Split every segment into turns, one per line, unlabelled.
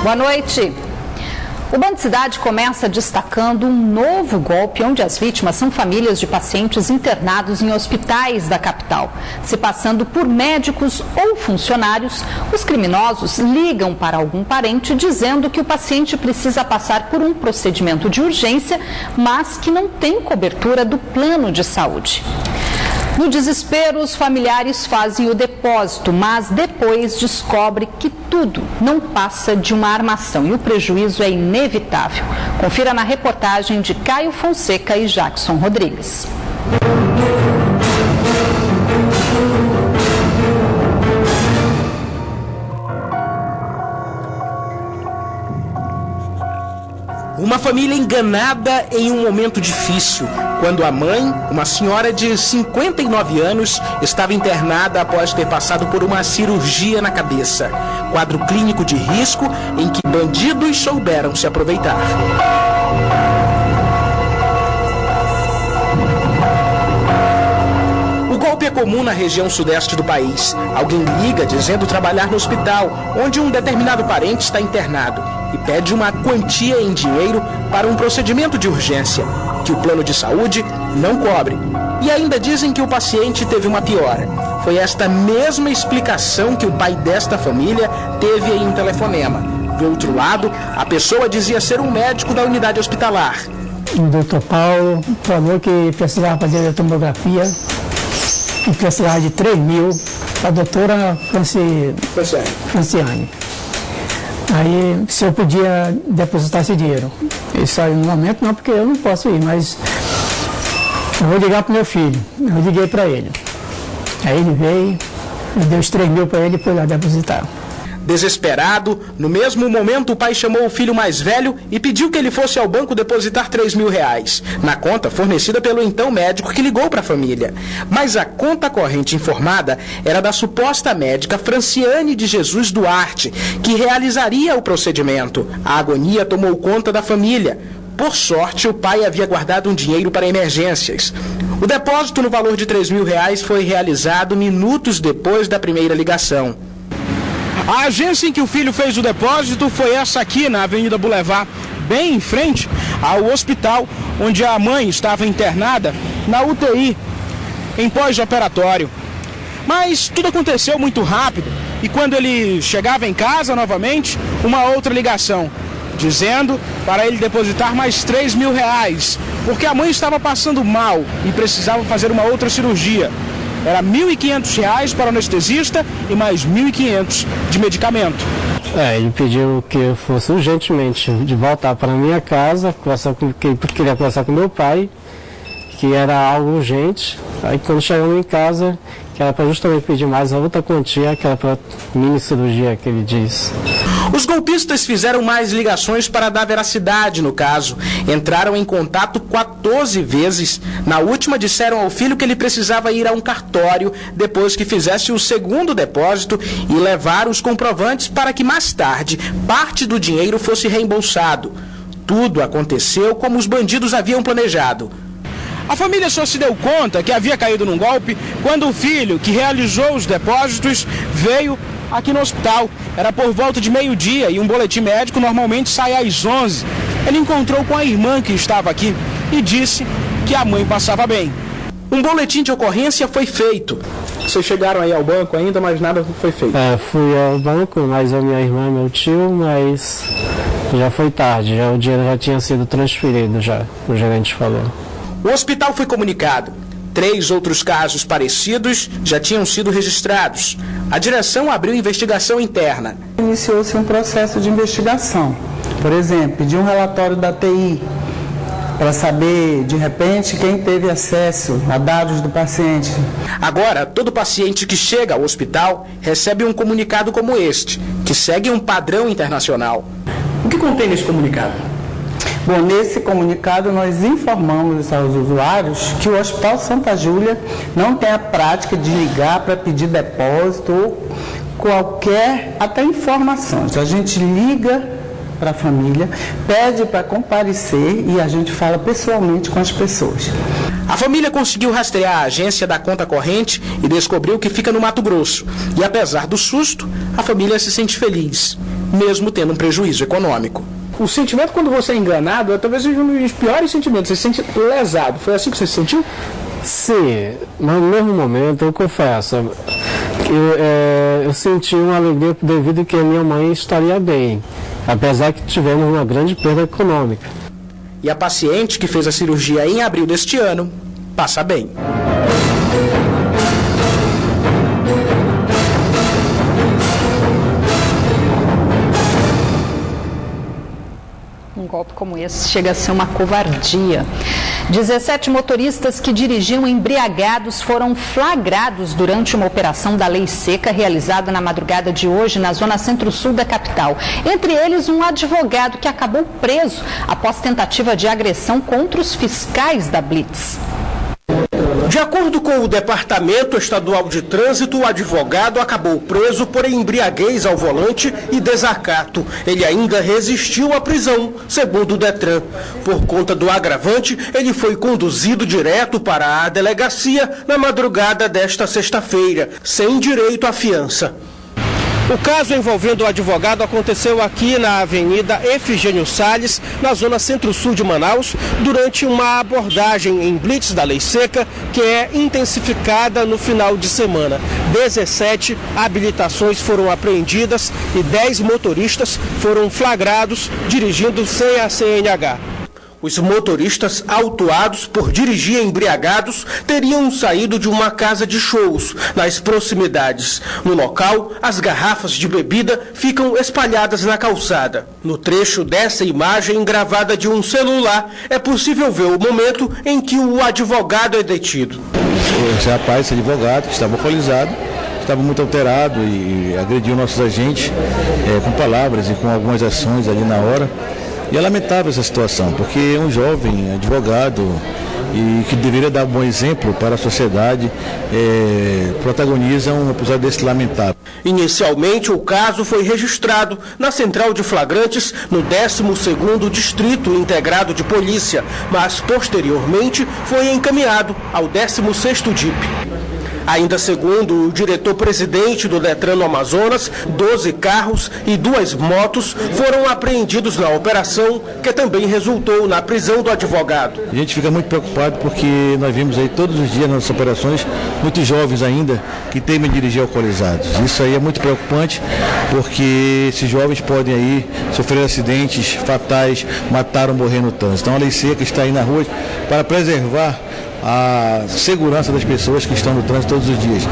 Boa noite. O Band Cidade começa destacando um novo golpe onde as vítimas são famílias de pacientes internados em hospitais da capital. Se passando por médicos ou funcionários, os criminosos ligam para algum parente dizendo que o paciente precisa passar por um procedimento de urgência, mas que não tem cobertura do plano de saúde. No desespero, os familiares fazem o depósito, mas depois descobre que tudo não passa de uma armação e o prejuízo é inevitável. Confira na reportagem de Caio Fonseca e Jackson Rodrigues.
Uma família enganada em um momento difícil, quando a mãe, uma senhora de 59 anos, estava internada após ter passado por uma cirurgia na cabeça. Quadro clínico de risco em que bandidos souberam se aproveitar. O golpe é comum na região sudeste do país. Alguém liga dizendo trabalhar no hospital, onde um determinado parente está internado, e pede uma quantia em dinheiro para um procedimento de urgência, que o plano de saúde não cobre. E ainda dizem que o paciente teve uma piora. Foi esta mesma explicação que o pai desta família teve em um telefonema. Do outro lado, a pessoa dizia ser um médico da unidade hospitalar.
O doutor Paulo falou que precisava fazer a tomografia, que precisava de 3 mil, a doutora Franciane. Aí, se eu podia depositar esse dinheiro. Isso aí no momento não, porque eu não posso ir, mas eu vou ligar para o meu filho. Eu liguei para ele. Aí ele veio, eu dei os 3 mil para ele e foi lá depositar.
Desesperado, no mesmo momento o pai chamou o filho mais velho e pediu que ele fosse ao banco depositar 3 mil reais, na conta fornecida pelo então médico que ligou para a família. Mas a conta corrente informada era da suposta médica Franciane de Jesus Duarte, que realizaria o procedimento. A agonia tomou conta da família. Por sorte, o pai havia guardado um dinheiro para emergências. O depósito no valor de 3 mil reais foi realizado minutos depois da primeira ligação. A agência em que o filho fez o depósito foi essa aqui, na Avenida Boulevard, bem em frente ao hospital onde a mãe estava internada na UTI, em pós-operatório. Mas tudo aconteceu muito rápido e quando ele chegava em casa novamente, uma outra ligação, dizendo para ele depositar mais 3 mil reais, porque a mãe estava passando mal e precisava fazer uma outra cirurgia. Era R$ 1.500 para o anestesista e mais R$ 1.500 de medicamento.
Ele pediu que eu fosse urgentemente de voltar para a minha casa, queria conversar com meu pai, que era algo urgente. Aí quando chegamos em casa, que era para justamente pedir mais outra quantia, que era para mini cirurgia que ele diz.
Os golpistas fizeram mais ligações para dar veracidade no caso. Entraram em contato 14 vezes. Na última, disseram ao filho que ele precisava ir a um cartório depois que fizesse o segundo depósito e levar os comprovantes para que mais tarde parte do dinheiro fosse reembolsado. Tudo aconteceu como os bandidos haviam planejado. A família só se deu conta que havia caído num golpe quando o filho, que realizou os depósitos, veio aqui no hospital. Era por volta de meio-dia e um boletim médico normalmente sai às 11. Ele encontrou com a irmã que estava aqui e disse que a mãe passava bem. Um boletim de ocorrência foi feito. Vocês chegaram aí ao banco ainda, mas nada foi feito?
Fui ao banco, mas a minha irmã e meu tio, mas já foi tarde, o dinheiro já tinha sido transferido já, o gerente falou.
O hospital foi comunicado. 3 outros casos parecidos já tinham sido registrados. A direção abriu investigação interna.
Iniciou-se um processo de investigação. Por exemplo, pediu um relatório da TI para saber, de repente, quem teve acesso a dados do paciente.
Agora, todo paciente que chega ao hospital recebe um comunicado como este, que segue um padrão internacional. O que contém nesse comunicado?
Bom, nesse comunicado nós informamos aos usuários que o Hospital Santa Júlia não tem a prática de ligar para pedir depósito ou qualquer, até informações. A gente liga para a família, pede para comparecer e a gente fala pessoalmente com as pessoas.
A família conseguiu rastrear a agência da conta corrente e descobriu que fica no Mato Grosso. E apesar do susto, a família se sente feliz. mesmo tendo um prejuízo econômico.
O sentimento quando você é enganado é talvez um dos piores sentimentos. Você se sente lesado. Foi assim que você se sentiu?
Sim, mas no mesmo momento, eu confesso, eu senti uma alegria devido que a minha mãe estaria bem, apesar que tivemos uma grande perda econômica.
E a paciente que fez a cirurgia em abril deste ano passa bem.
Um golpe como esse chega a ser uma covardia. 17 motoristas que dirigiam embriagados foram flagrados durante uma operação da Lei Seca realizada na madrugada de hoje na zona centro-sul da capital. Entre eles, um advogado que acabou preso após tentativa de agressão contra os fiscais da Blitz.
De acordo com o Departamento Estadual de Trânsito, o advogado acabou preso por embriaguez ao volante e desacato. Ele ainda resistiu à prisão, segundo o Detran. Por conta do agravante, ele foi conduzido direto para a delegacia na madrugada desta sexta-feira, sem direito à fiança. O caso envolvendo o advogado aconteceu aqui na Avenida Efigênio Salles, na zona centro-sul de Manaus, durante uma abordagem em blitz da Lei Seca, que é intensificada no final de semana. 17 habilitações foram apreendidas e 10 motoristas foram flagrados dirigindo sem a CNH. Os motoristas autuados por dirigir embriagados teriam saído de uma casa de shows nas proximidades. No local, as garrafas de bebida ficam espalhadas na calçada. No trecho dessa imagem gravada de um celular, é possível ver o momento em que o advogado é detido.
Esse rapaz, esse advogado, que estava alcoolizado, estava muito alterado e agrediu nossos agentes com palavras e com algumas ações ali na hora. E é lamentável essa situação, porque um jovem advogado e que deveria dar um bom exemplo para a sociedade protagoniza um episódio desse lamentável.
Inicialmente, o caso foi registrado na Central de Flagrantes, no 12º Distrito Integrado de Polícia, mas posteriormente foi encaminhado ao 16º DIP. Ainda segundo o diretor-presidente do Detran no Amazonas, 12 carros e 2 motos foram apreendidos na operação, que também resultou na prisão do advogado.
A gente fica muito preocupado porque nós vimos aí todos os dias nas operações muitos jovens ainda que temem dirigir alcoolizados. Isso aí é muito preocupante porque esses jovens podem aí sofrer acidentes fatais, matar ou morrer no trânsito. Então a Lei Seca está aí na rua para preservar a segurança das pessoas que estão no trânsito todos os dias.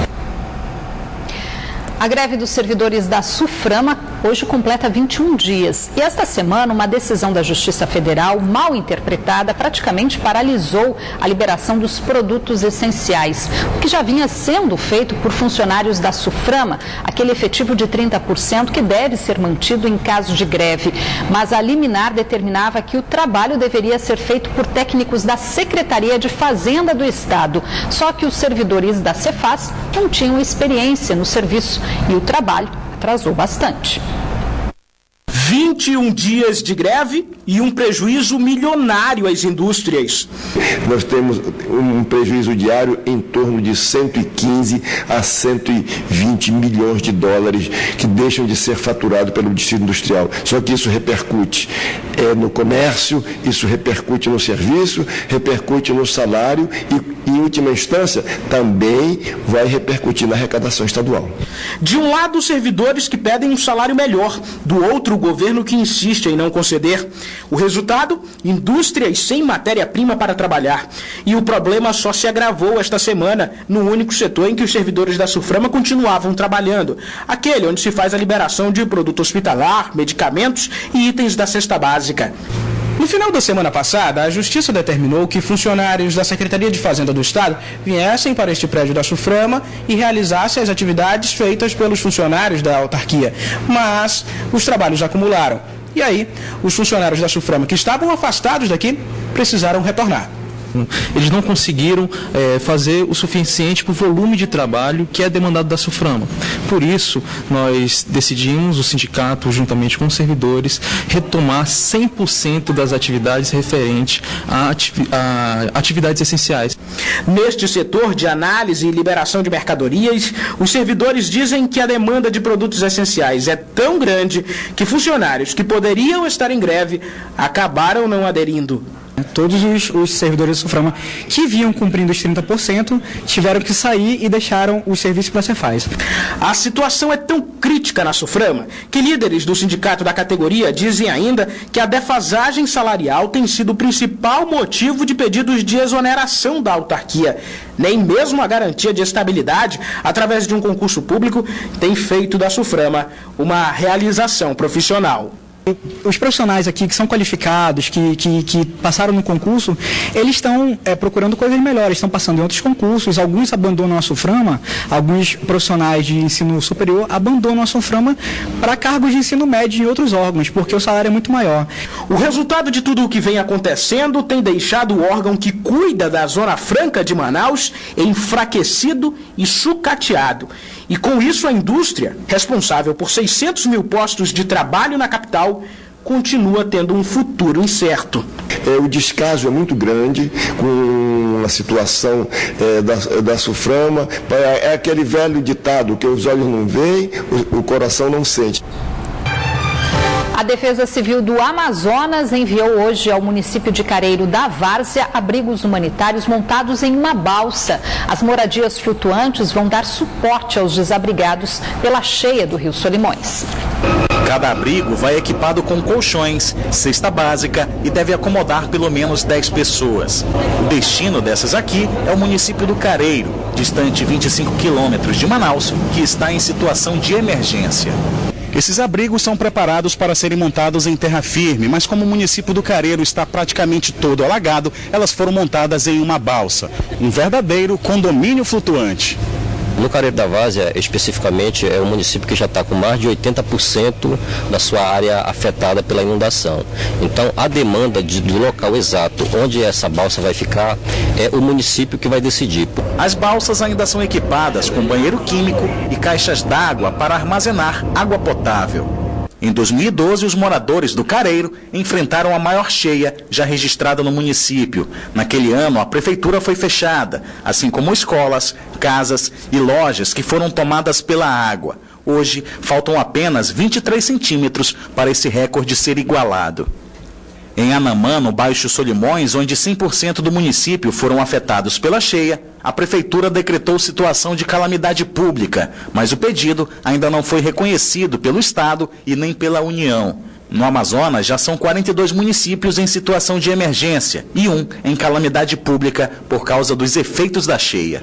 A greve dos servidores da Suframa hoje completa 21 dias. E esta semana, uma decisão da Justiça Federal, mal interpretada, praticamente paralisou a liberação dos produtos essenciais. O que já vinha sendo feito por funcionários da Suframa, aquele efetivo de 30% que deve ser mantido em caso de greve. Mas a liminar determinava que o trabalho deveria ser feito por técnicos da Secretaria de Fazenda do Estado. Só que os servidores da Cefaz não tinham experiência no serviço. E o trabalho atrasou bastante.
21 dias de greve e um prejuízo milionário às indústrias.
Nós temos um prejuízo diário em torno de 115 a 120 milhões de dólares que deixam de ser faturados pelo distrito industrial. Só que isso repercute no comércio, isso repercute no serviço, repercute no salário e, em última instância, também vai repercutir na arrecadação estadual.
De um lado, os servidores que pedem um salário melhor, do outro, o governo que insiste em não conceder. O resultado? Indústrias sem matéria-prima para trabalhar. E o problema só se agravou esta semana no único setor em que os servidores da Suframa continuavam trabalhando, aquele onde se faz a liberação de produto hospitalar, medicamentos e itens da cesta básica. No final da semana passada, a Justiça determinou que funcionários da Secretaria de Fazenda do Estado viessem para este prédio da Suframa e realizassem as atividades feitas pelos funcionários da autarquia. Mas os trabalhos acumularam. E aí, os funcionários da Suframa que estavam afastados daqui precisaram retornar.
Eles não conseguiram fazer o suficiente para o volume de trabalho que é demandado da Suframa. Por isso, nós decidimos, o sindicato, juntamente com os servidores, retomar 100% das atividades referentes a atividades essenciais.
Neste setor de análise e liberação de mercadorias, os servidores dizem que a demanda de produtos essenciais é tão grande que funcionários que poderiam estar em greve acabaram não aderindo.
Todos os servidores da Suframa que vinham cumprindo os 30% tiveram que sair e deixaram os serviços para a Cefaz.
A situação é tão crítica na Suframa que líderes do sindicato da categoria dizem ainda que a defasagem salarial tem sido o principal motivo de pedidos de exoneração da autarquia. Nem mesmo a garantia de estabilidade, através de um concurso público, tem feito da Suframa uma realização profissional.
Os profissionais aqui que são qualificados, que passaram no concurso, eles estão procurando coisas melhores, estão passando em outros concursos, alguns abandonam a Suframa, alguns profissionais de ensino superior abandonam a Suframa para cargos de ensino médio em outros órgãos, porque o salário é muito maior.
O resultado de tudo o que vem acontecendo tem deixado o órgão que cuida da Zona Franca de Manaus enfraquecido e sucateado. E com isso a indústria, responsável por 600 mil postos de trabalho na capital, continua tendo um futuro incerto.
O descaso é muito grande com a situação da Suframa. É aquele velho ditado que os olhos não veem, o coração não sente.
A Defesa Civil do Amazonas enviou hoje ao município de Careiro da Várzea abrigos humanitários montados em uma balsa. As moradias flutuantes vão dar suporte aos desabrigados pela cheia do Rio Solimões.
Cada abrigo vai equipado com colchões, cesta básica e deve acomodar pelo menos 10 pessoas. O destino dessas aqui é o município do Careiro, distante 25 quilômetros de Manaus, que está em situação de emergência. Esses abrigos são preparados para serem montados em terra firme, mas como o município do Careiro está praticamente todo alagado, elas foram montadas em uma balsa, um verdadeiro condomínio flutuante.
No Careiro da Várzea, especificamente, é um município que já está com mais de 80% da sua área afetada pela inundação. Então, a demanda do local exato onde essa balsa vai ficar é o município que vai decidir.
As balsas ainda são equipadas com banheiro químico e caixas d'água para armazenar água potável. Em 2012, os moradores do Careiro enfrentaram a maior cheia já registrada no município. Naquele ano, a prefeitura foi fechada, assim como escolas, casas e lojas que foram tomadas pela água. Hoje, faltam apenas 23 centímetros para esse recorde ser igualado. Em Anamã, no Baixo Solimões, onde 100% do município foram afetados pela cheia, a prefeitura decretou situação de calamidade pública, mas o pedido ainda não foi reconhecido pelo Estado e nem pela União. No Amazonas, já são 42 municípios em situação de emergência e um em calamidade pública por causa dos efeitos da cheia.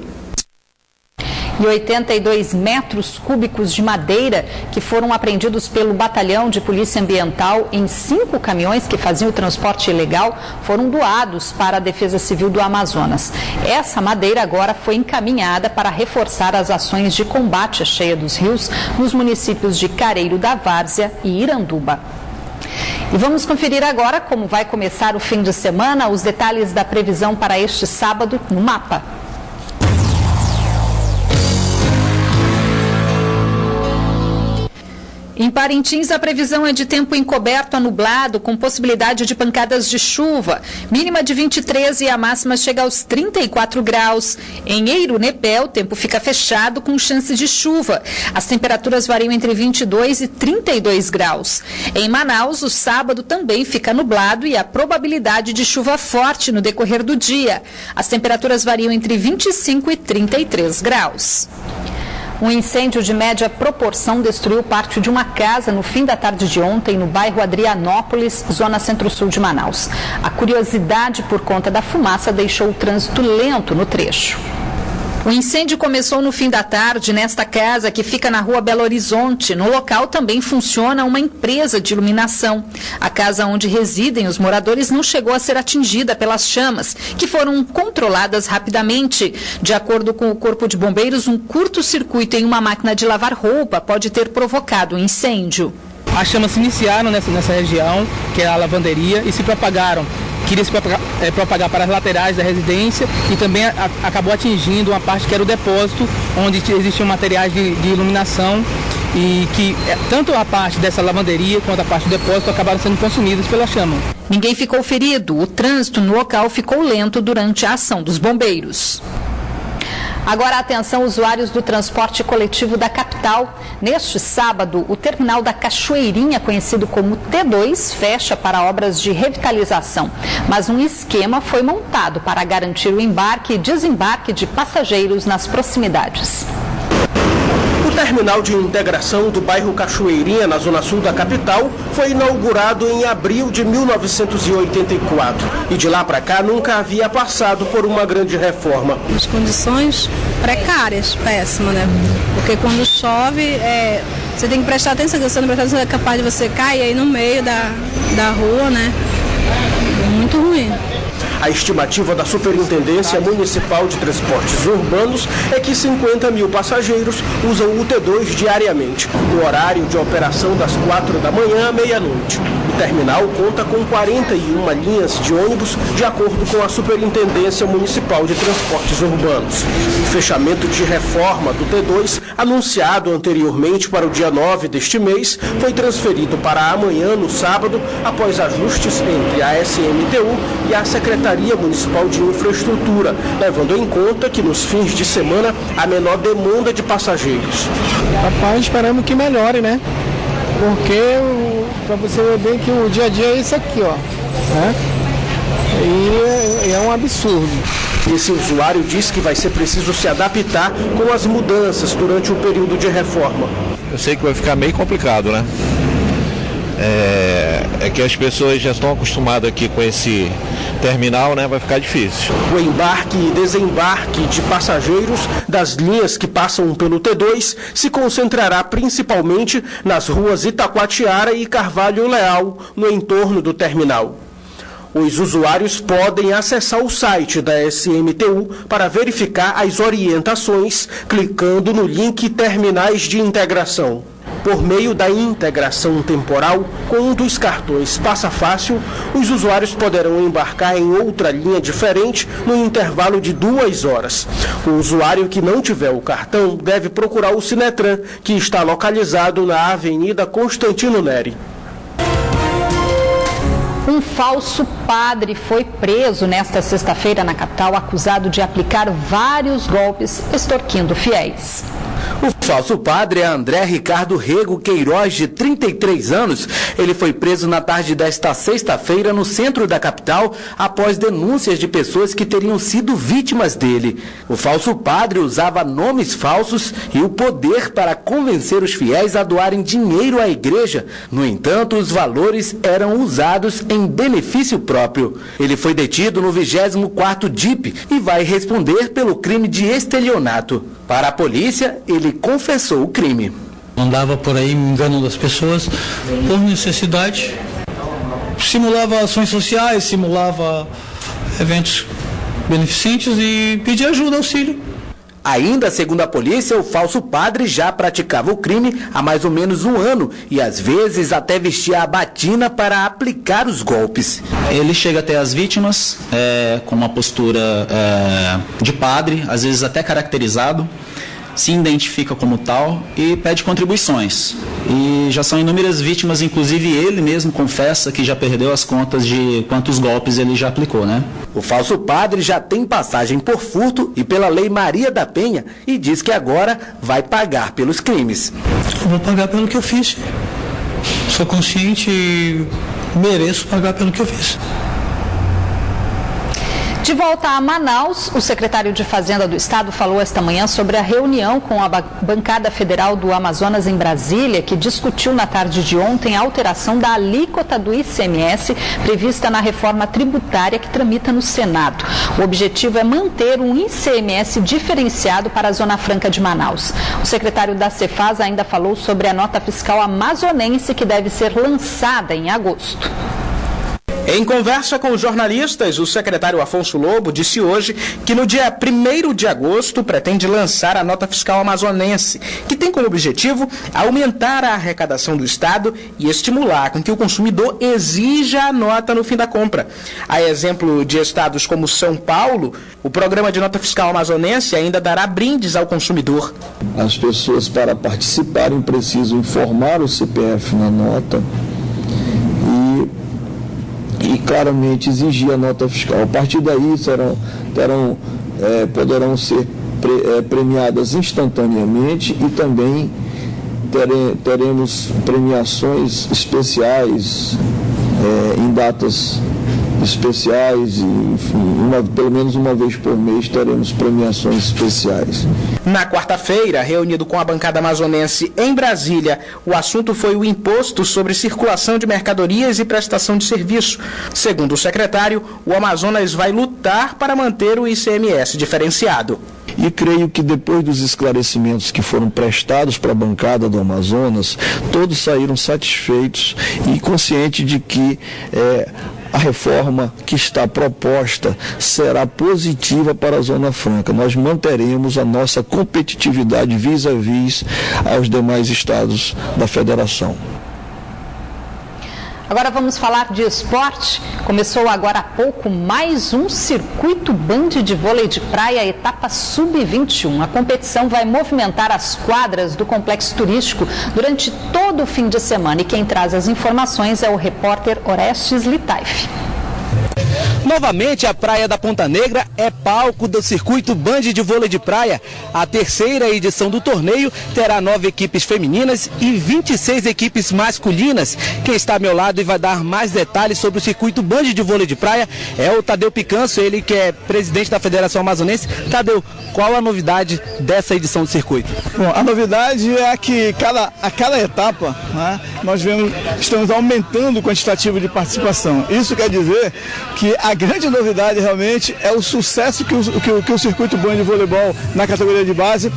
E 82 metros cúbicos de madeira que foram apreendidos pelo Batalhão de Polícia Ambiental em 5 caminhões que faziam o transporte ilegal foram doados para a Defesa Civil do Amazonas. Essa madeira agora foi encaminhada para reforçar as ações de combate à cheia dos rios nos municípios de Careiro da Várzea e Iranduba. E vamos conferir agora como vai começar o fim de semana, os detalhes da previsão para este sábado no mapa. Em Parintins, a previsão é de tempo encoberto a nublado, com possibilidade de pancadas de chuva. Mínima de 23 e a máxima chega aos 34 graus. Em Eirunepé, o tempo fica fechado, com chance de chuva. As temperaturas variam entre 22 e 32 graus. Em Manaus, o sábado também fica nublado e há probabilidade de chuva forte no decorrer do dia. As temperaturas variam entre 25 e 33 graus. Um incêndio de média proporção destruiu parte de uma casa no fim da tarde de ontem no bairro Adrianópolis, zona centro-sul de Manaus. A curiosidade por conta da fumaça deixou o trânsito lento no trecho. O incêndio começou no fim da tarde nesta casa que fica na rua Belo Horizonte. No local também funciona uma empresa de iluminação. A casa onde residem os moradores não chegou a ser atingida pelas chamas, que foram controladas rapidamente. De acordo com o Corpo de Bombeiros, um curto-circuito em uma máquina de lavar roupa pode ter provocado o incêndio.
As chamas se iniciaram nessa região, que é a lavanderia, e se propagaram. Queria se propagar para as laterais da residência e também acabou atingindo uma parte que era o depósito, onde existiam materiais de iluminação e que tanto a parte dessa lavanderia quanto a parte do depósito acabaram sendo consumidas pela chama.
Ninguém ficou ferido. O trânsito no local ficou lento durante a ação dos bombeiros. Agora atenção, usuários do transporte coletivo da capital. Neste sábado, o terminal da Cachoeirinha, conhecido como T2, fecha para obras de revitalização. Mas um esquema foi montado para garantir o embarque e desembarque de passageiros nas proximidades.
O terminal de integração do bairro Cachoeirinha, na zona sul da capital, foi inaugurado em abril de 1984. E de lá para cá nunca havia passado por uma grande reforma.
As condições precárias, péssimas, né? Porque quando chove, você tem que prestar atenção, se você não prestar atenção, é capaz de você cair aí no meio da rua, né? Muito ruim.
A estimativa da Superintendência Municipal de Transportes Urbanos é que 50 mil passageiros usam o T2 diariamente, no horário de operação das 4 da manhã à meia-noite. O terminal conta com 41 linhas de ônibus, de acordo com a Superintendência Municipal de Transportes Urbanos. O fechamento de reforma do T2, anunciado anteriormente para o dia 9 deste mês, foi transferido para amanhã, no sábado, após ajustes entre a SMTU e a Secretaria Municipal de Infraestrutura, levando em conta que nos fins de semana há menor demanda de passageiros.
Rapaz, esperamos que melhore, né? Porque para você ver bem que o dia a dia é isso aqui, ó. Né? E é um absurdo.
Esse usuário diz que vai ser preciso se adaptar com as mudanças durante o período de reforma.
Eu sei que vai ficar meio complicado, né? É que as pessoas já estão acostumadas aqui com esse terminal, né? Vai ficar difícil.
O embarque e desembarque de passageiros das linhas que passam pelo T2 se concentrará principalmente nas ruas Itacoatiara e Carvalho Leal, no entorno do terminal. Os usuários podem acessar o site da SMTU para verificar as orientações, clicando no link Terminais de Integração. Por meio da integração temporal, com um dos cartões Passa Fácil, os usuários poderão embarcar em outra linha diferente no intervalo de 2 horas. O usuário que não tiver o cartão deve procurar o Sinetran, que está localizado na Avenida Constantino Neri.
Um falso padre foi preso nesta sexta-feira na capital, acusado de aplicar vários golpes extorquindo fiéis.
O falso padre é André Ricardo Rego Queiroz, de 33 anos. Ele foi preso na tarde desta sexta-feira no centro da capital após denúncias de pessoas que teriam sido vítimas dele. O falso padre usava nomes falsos e o poder para convencer os fiéis a doarem dinheiro à igreja. No entanto, os valores eram usados em benefício próprio. Ele foi detido no 24º DIP e vai responder pelo crime de estelionato. Para a polícia, ele confessou o crime.
Andava por aí enganando as pessoas por necessidade, simulava ações sociais, simulava eventos beneficentes e pedia ajuda, auxílio.
Ainda segundo a polícia, o falso padre já praticava o crime há mais ou menos 1 ano e às vezes até vestia a batina para aplicar os golpes.
Ele chega até as vítimas com uma postura de padre, às vezes até caracterizado, se identifica como tal e pede contribuições. E já são inúmeras vítimas, inclusive ele mesmo confessa que já perdeu as contas de quantos golpes ele já aplicou, né?
O falso padre já tem passagem por furto e pela Lei Maria da Penha e diz que agora vai pagar pelos crimes.
Eu vou pagar pelo que eu fiz. Sou consciente e mereço pagar pelo que eu fiz.
De volta a Manaus, o secretário de Fazenda do Estado falou esta manhã sobre a reunião com a bancada federal do Amazonas em Brasília, que discutiu na tarde de ontem a alteração da alíquota do ICMS prevista na reforma tributária que tramita no Senado. O objetivo é manter um ICMS diferenciado para a Zona Franca de Manaus. O secretário da Cefaz ainda falou sobre a nota fiscal amazonense que deve ser lançada em agosto.
Em conversa com os jornalistas, o secretário Afonso Lobo disse hoje que no dia 1º de agosto pretende lançar a nota fiscal amazonense, que tem como objetivo aumentar a arrecadação do Estado e estimular com que o consumidor exija a nota no fim da compra. A exemplo de estados como São Paulo, o programa de nota fiscal amazonense ainda dará brindes ao consumidor.
As pessoas, para participarem, precisam informar o CPF na nota e
claramente exigir a nota fiscal. A partir daí poderão ser premiadas instantaneamente e também teremos premiações especiais em datas especiais, e, enfim, pelo menos uma vez por mês teremos premiações especiais.
Na quarta-feira, reunido com a bancada amazonense em Brasília, o assunto foi o imposto sobre circulação de mercadorias e prestação de serviço. Segundo o secretário, o Amazonas vai lutar para manter o ICMS diferenciado.
E creio que depois dos esclarecimentos que foram prestados para a bancada do Amazonas, todos saíram satisfeitos e conscientes de que a reforma que está proposta será positiva para a Zona Franca. Nós manteremos a nossa competitividade vis-à-vis aos demais estados da federação.
Agora vamos falar de esporte. Começou agora há pouco mais um circuito Band de vôlei de praia, etapa sub-21. A competição vai movimentar as quadras do complexo turístico durante todo o fim de semana. E quem traz as informações é o repórter Orestes Litaif.
Novamente, a Praia da Ponta Negra é palco do circuito Band de vôlei de praia. A terceira edição do torneio terá 9 equipes femininas e 26 equipes masculinas. Quem está ao meu lado e vai dar mais detalhes sobre o circuito Band de vôlei de praia é o Tadeu Picanso, ele que é presidente da Federação Amazonense. Tadeu, qual a novidade dessa edição do circuito?
Bom, a novidade é que a cada etapa, né, estamos aumentando o quantitativo de participação. Isso quer dizer que a grande novidade realmente é o sucesso que o circuito Band de voleibol na categoria de base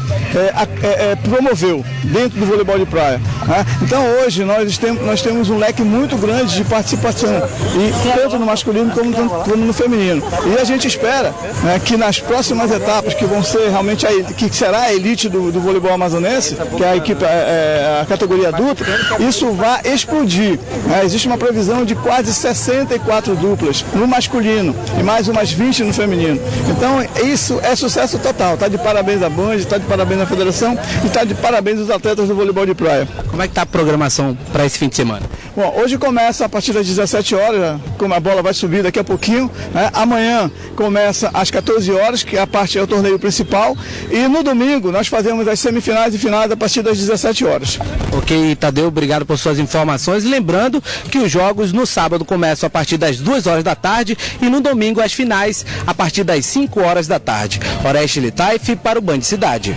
promoveu dentro do voleibol de praia. Né? Então hoje nós temos um leque muito grande de participação, e tanto no masculino como no feminino. E a gente espera, né, que nas próximas etapas, que vão ser realmente que será a elite do voleibol amazonense, que é a equipe, a categoria adulta, isso vai explodir. Né? Existe uma previsão de quase 64 duplas no masculino e mais umas 20 no feminino. Então isso é sucesso total. Está de parabéns a Band, está de parabéns a Federação e está de parabéns os atletas do voleibol de praia.
Como é que está a programação para esse fim de semana?
Bom, hoje começa a partir das 17 horas, como a bola vai subir daqui a pouquinho, né? Amanhã começa às 14 horas, que é o torneio principal, e no domingo nós fazemos as semifinais e finais a partir das 17 horas.
Ok, Tadeu, obrigado por suas informações. Lembrando que os jogos no sábado começam a partir das 2 horas da tarde e no domingo as finais a partir das 5 horas da tarde. Orestes Litaif para o Band Cidade.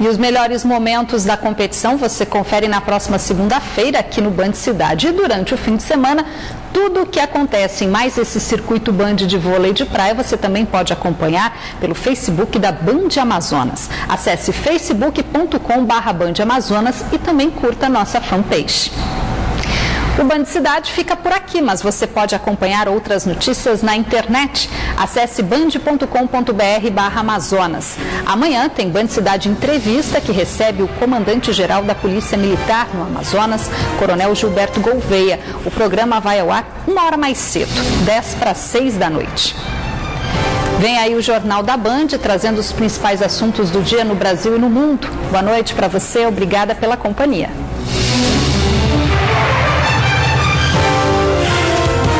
E os melhores momentos da competição você confere na próxima segunda-feira aqui no Band Cidade. E durante o fim de semana, tudo o que acontece em mais esse circuito Band de vôlei de praia você também pode acompanhar pelo Facebook da Band Amazonas. Acesse facebook.com/Band Amazonas e também curta a nossa fanpage. O Band Cidade fica por aqui, mas você pode acompanhar outras notícias na internet. Acesse band.com.br/Amazonas. Amanhã tem Band Cidade Entrevista, que recebe o comandante-geral da Polícia Militar no Amazonas, Coronel Gilberto Gouveia. O programa vai ao ar 1 hora mais cedo, 5:50 da noite. Vem aí o Jornal da Band, trazendo os principais assuntos do dia no Brasil e no mundo. Boa noite para você, obrigada pela companhia.